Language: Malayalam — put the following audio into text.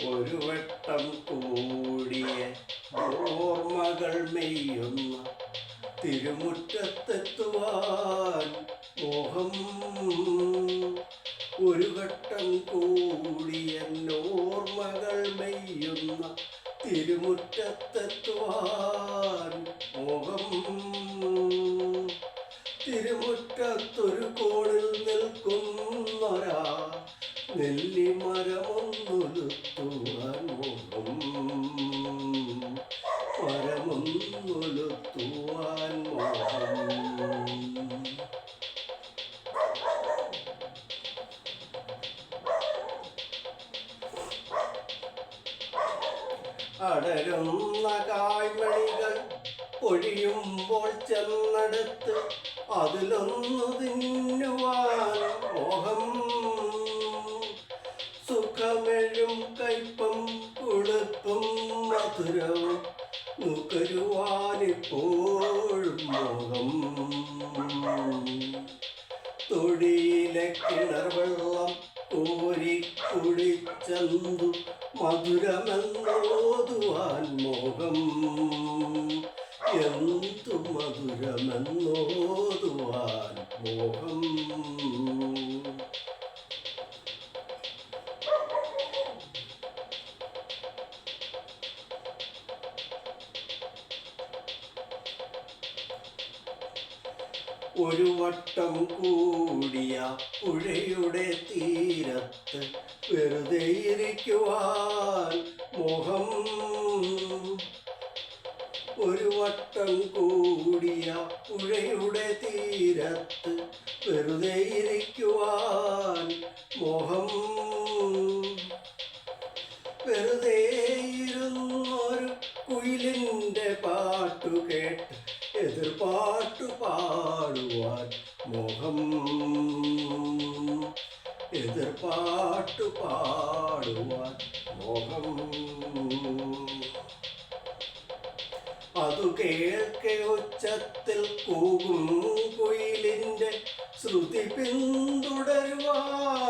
ഒരു വട്ടം കൂടിയ ഓർമ്മകൾ മെയ്യുന്ന തിരുമുറ്റത്തെത്തുവാൻ മോഹം. ഒരു വട്ടം കൂടിയ ഓർമ്മകൾ മെയ്യുന്ന തിരുമുറ്റത്തെത്തുവാൻ മോഹം. തിരുമുറ്റത്തൊരു കോണിൽ നിൽക്കുന്നൊരാ നെല്ലിമരമൊന്നൊലുത്തുവാൻ മോഹം. മരമൊന്നൊലുത്തുവാൻ മോഹം. അടരുന്ന കായ്മണികൾ പൊഴിയുമ്പോൾ ചെന്നെടുത്ത് അതിലൊന്നു തിന്നുവാൻ മോഹം. സുഖമെഴും കയ്പും പുളിപ്പും മധുരവും നുകരുവാനിപ്പോഴും മോഹം. തൊടിയിലെ കിണർ വെള്ളം കോരി കുടിച്ചെന്തു മധുരമെന്നോതുവാൻ മോഹം. എന്തു മധുരമെന്നോതുവാൻ മോഹം. ഒരു വട്ടം കൂടിയ പുഴയുടെ തീരത്ത് വെറുതെ ഇരിക്കുവാൻ മോഹം. ഒരു വട്ടം കൂടിയ പുഴയുടെ തീരത്ത് വെറുതെ ഇരിക്കുവാൻ മോഹം. വെറുതെ ഇരുന്നൊരു കുയിലിൻ്റെ പാട്ടു കേട്ട് എതിർപാട്ടു പാടുവാൻ മോഹം. എതിർപാട്ടു പാടുവാൻ മോഹം. അതു കേൾക്കെ ഉച്ചത്തിൽ കൂകും കുയിലിൻ്റെ ശ്രുതി പിന്തുടരുവാൻ